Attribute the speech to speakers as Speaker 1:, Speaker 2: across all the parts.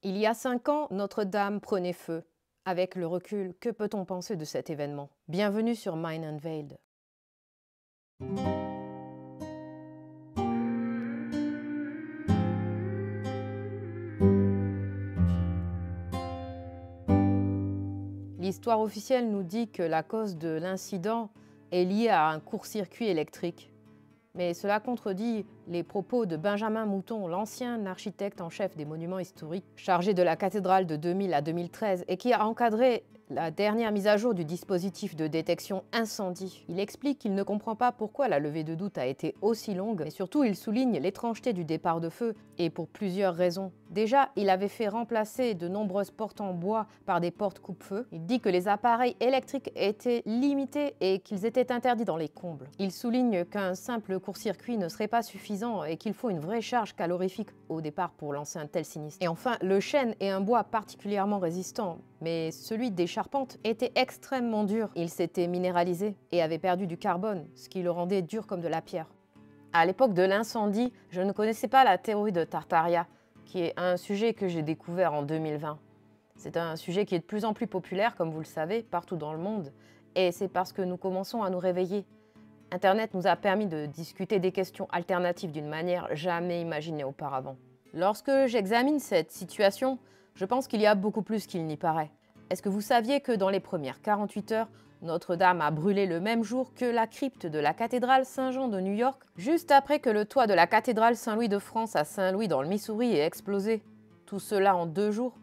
Speaker 1: Il y a 5 ans, Notre-Dame prenait feu. Avec le recul, que peut-on penser de cet événement? Bienvenue sur Mind Unveiled. L'histoire officielle nous dit que la cause de l'incident est liée à un court-circuit électrique. Mais cela contredit les propos de Benjamin Mouton, l'ancien architecte en chef des monuments historiques, chargé de la cathédrale de 2000 à 2013 et qui a encadré la dernière mise à jour du dispositif de détection incendie. Il explique qu'il ne comprend pas pourquoi la levée de doute a été aussi longue, mais surtout il souligne l'étrangeté du départ de feu, et pour plusieurs raisons. Déjà, il avait fait remplacer de nombreuses portes en bois par des portes coupe-feu. Il dit que les appareils électriques étaient limités et qu'ils étaient interdits dans les combles. Il souligne qu'un simple court-circuit ne serait pas suffisant et qu'il faut une vraie charge calorifique au départ pour lancer un tel sinistre. Et enfin, le chêne est un bois particulièrement résistant, mais celui des charpentes était extrêmement dur. Il s'était minéralisé et avait perdu du carbone, ce qui le rendait dur comme de la pierre. À l'époque de l'incendie, je ne connaissais pas la théorie de Tartaria, qui est un sujet que j'ai découvert en 2020. C'est un sujet qui est de plus en plus populaire, comme vous le savez, partout dans le monde, et c'est parce que nous commençons à nous réveiller. Internet nous a permis de discuter des questions alternatives d'une manière jamais imaginée auparavant. Lorsque j'examine cette situation, je pense qu'il y a beaucoup plus qu'il n'y paraît. Est-ce que vous saviez que dans les premières 48 heures, Notre-Dame a brûlé le même jour que la crypte de la cathédrale Saint-Jean de New York, juste après que le toit de la cathédrale Saint-Louis de France à Saint-Louis dans le Missouri ait explosé? Tout cela en 2 jours?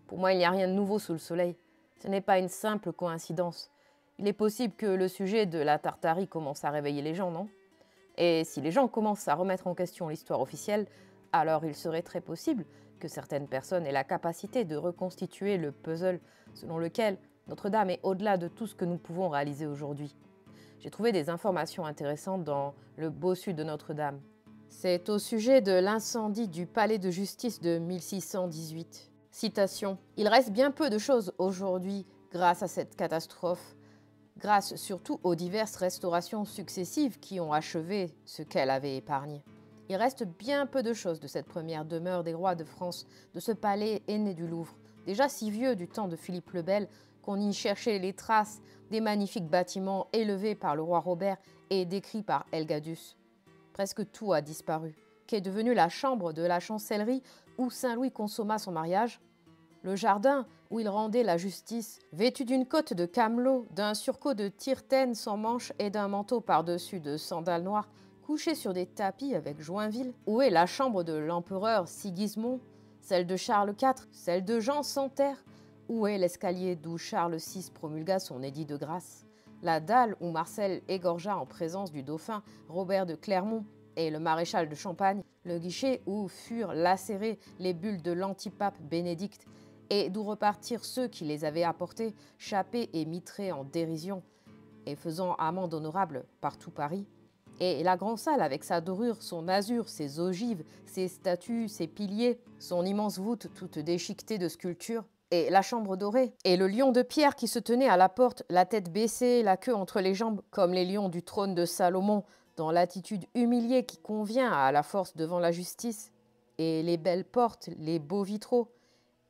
Speaker 1: Pour moi, il n'y a rien de nouveau sous le soleil. Ce n'est pas une simple coïncidence. Il est possible que le sujet de la Tartarie commence à réveiller les gens, non? Et si les gens commencent à remettre en question l'histoire officielle, alors il serait très possible que certaines personnes aient la capacité de reconstituer le puzzle selon lequel Notre-Dame est au-delà de tout ce que nous pouvons réaliser aujourd'hui. J'ai trouvé des informations intéressantes dans le bossu de Notre-Dame. C'est au sujet de l'incendie du palais de justice de 1618. Citation: « Il reste bien peu de choses aujourd'hui grâce à cette catastrophe, grâce surtout aux diverses restaurations successives qui ont achevé ce qu'elle avait épargné. Il reste bien peu de choses de cette première demeure des rois de France, de ce palais aîné du Louvre, déjà si vieux du temps de Philippe le Bel, qu'on y cherchait les traces des magnifiques bâtiments élevés par le roi Robert et décrits par Helgadus. Presque tout a disparu. Qu'est devenue la chambre de la chancellerie où Saint-Louis consomma son mariage? Le jardin où il rendait la justice, vêtu d'une cotte de camelot, d'un surcot de tyrtène sans manches et d'un manteau par-dessus de sandales noires, couché sur des tapis avec Joinville? Où est la chambre de l'empereur Sigismond, celle de Charles IV, celle de Jean sans terre? Où est l'escalier d'où Charles VI promulgua son édit de grâce? La dalle où Marcel égorgea en présence du dauphin Robert de Clermont et le maréchal de Champagne? Le guichet où furent lacérées les bulles de l'antipape Bénédicte et d'où repartirent ceux qui les avaient apportés, chapés et mitrés en dérision, et faisant amende honorable par tout Paris? Et la grande salle avec sa dorure, son azur, ses ogives, ses statues, ses piliers, son immense voûte toute déchiquetée de sculptures, et la chambre dorée, et le lion de pierre qui se tenait à la porte, la tête baissée, la queue entre les jambes, comme les lions du trône de Salomon, dans l'attitude humiliée qui convient à la force devant la justice, et les belles portes, les beaux vitraux,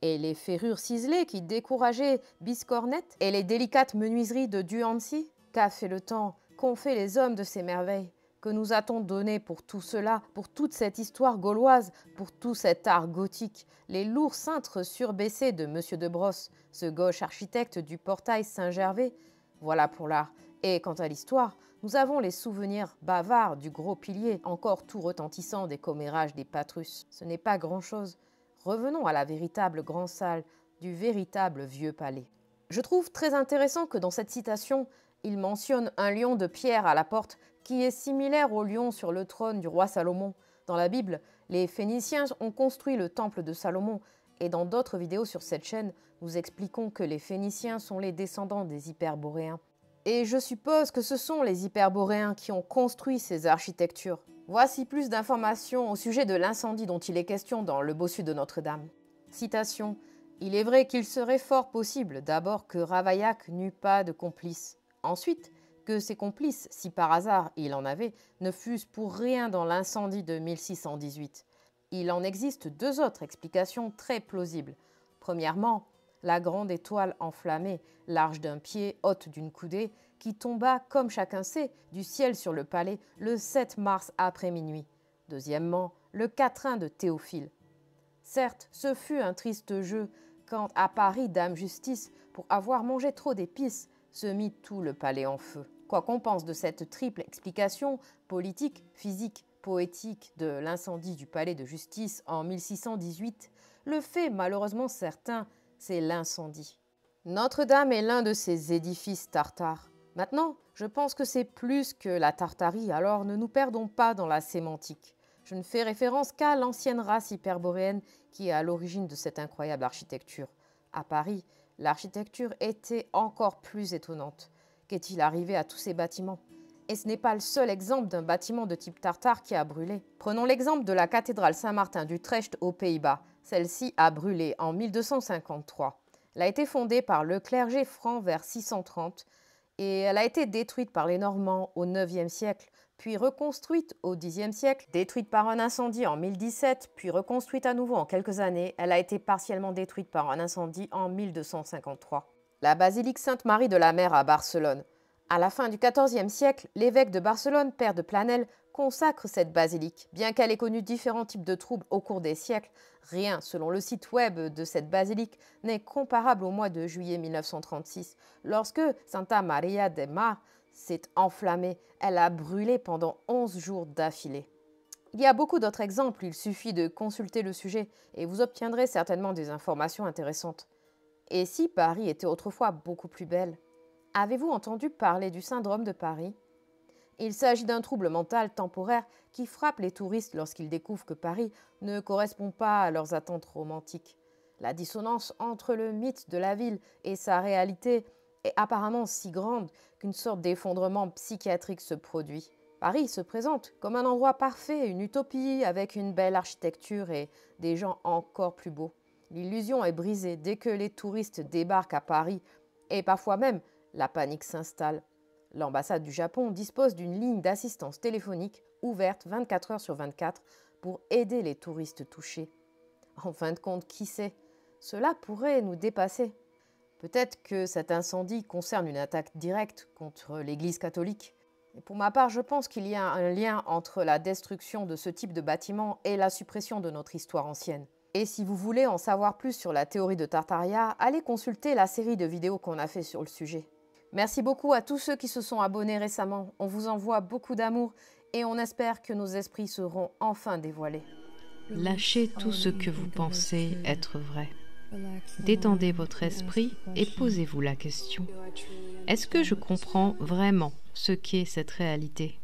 Speaker 1: et les ferrures ciselées qui décourageaient Biscornette, et les délicates menuiseries de Duancy? Qu'a fait le temps? Qu'ont fait les hommes de ces merveilles? Que nous a-t-on donné pour tout cela, pour toute cette histoire gauloise, pour tout cet art gothique? Les lourds cintres surbaissés de Monsieur de Brosse, ce gauche architecte du portail Saint-Gervais? Voilà pour l'art. Et quant à l'histoire, nous avons les souvenirs bavards du gros pilier, encore tout retentissant des commérages des Patrus. Ce n'est pas grand-chose. Revenons à la véritable grande salle du véritable vieux palais. Je trouve très intéressant que dans cette citation, il mentionne un lion de pierre à la porte qui est similaire au lion sur le trône du roi Salomon. Dans la Bible, les Phéniciens ont construit le temple de Salomon, et dans d'autres vidéos sur cette chaîne, nous expliquons que les Phéniciens sont les descendants des Hyperboréens. Et je suppose que ce sont les Hyperboréens qui ont construit ces architectures. Voici plus d'informations au sujet de l'incendie dont il est question dans le bossu de Notre-Dame. Citation: « Il est vrai qu'il serait fort possible d'abord que Ravaillac n'eût pas de complice. Ensuite, que ses complices, si par hasard il en avait, ne fussent pour rien dans l'incendie de 1618. Il en existe deux autres explications très plausibles. Premièrement, la grande étoile enflammée, large d'un pied, haute d'une coudée, qui tomba, comme chacun sait, du ciel sur le palais le 7 mars après minuit. Deuxièmement, le quatrain de Théophile. Certes, ce fut un triste jeu quand, à Paris, Dame Justice, pour avoir mangé trop d'épices, se mit tout le palais en feu. Quoi qu'on pense de cette triple explication, politique, physique, poétique, de l'incendie du palais de justice en 1618, le fait malheureusement certain, c'est l'incendie. Notre-Dame est l'un de ces édifices tartares. Maintenant, je pense que c'est plus que la Tartarie, alors ne nous perdons pas dans la sémantique. Je ne fais référence qu'à l'ancienne race hyperboréenne qui est à l'origine de cette incroyable architecture. À Paris, l'architecture était encore plus étonnante. Qu'est-il arrivé à tous ces bâtiments? Et ce n'est pas le seul exemple d'un bâtiment de type tartare qui a brûlé. Prenons l'exemple de la cathédrale Saint-Martin d'Utrecht aux Pays-Bas. Celle-ci a brûlé en 1253. Elle a été fondée par le clergé franc vers 630 et elle a été détruite par les Normands au IXe siècle, puis reconstruite au Xe siècle, détruite par un incendie en 1017, puis reconstruite à nouveau en quelques années. Elle a été partiellement détruite par un incendie en 1253. La basilique Sainte-Marie de la Mer à Barcelone. À la fin du XIVe siècle, l'évêque de Barcelone, père de Planel, consacre cette basilique. Bien qu'elle ait connu différents types de troubles au cours des siècles, rien, selon le site web de cette basilique, n'est comparable au mois de juillet 1936, lorsque Santa Maria de Mar s'est enflammée. Elle a brûlé pendant 11 jours d'affilée. Il y a beaucoup d'autres exemples, il suffit de consulter le sujet et vous obtiendrez certainement des informations intéressantes. Et si Paris était autrefois beaucoup plus belle? Avez-vous entendu parler du syndrome de Paris? Il s'agit d'un trouble mental temporaire qui frappe les touristes lorsqu'ils découvrent que Paris ne correspond pas à leurs attentes romantiques. La dissonance entre le mythe de la ville et sa réalité est apparemment si grande qu'une sorte d'effondrement psychiatrique se produit. Paris se présente comme un endroit parfait, une utopie avec une belle architecture et des gens encore plus beaux. L'illusion est brisée dès que les touristes débarquent à Paris et parfois même la panique s'installe. L'ambassade du Japon dispose d'une ligne d'assistance téléphonique ouverte 24 heures sur 24 pour aider les touristes touchés. En fin de compte, qui sait? Cela pourrait nous dépasser. Peut-être que cet incendie concerne une attaque directe contre l'Église catholique. Et pour ma part, je pense qu'il y a un lien entre la destruction de ce type de bâtiment et la suppression de notre histoire ancienne. Et si vous voulez en savoir plus sur la théorie de Tartaria, allez consulter la série de vidéos qu'on a fait sur le sujet. Merci beaucoup à tous ceux qui se sont abonnés récemment. On vous envoie beaucoup d'amour et on espère que nos esprits seront enfin dévoilés.
Speaker 2: Lâchez tout ce que vous pensez être vrai. Détendez votre esprit et posez-vous la question. Est-ce que je comprends vraiment ce qu'est cette réalité ?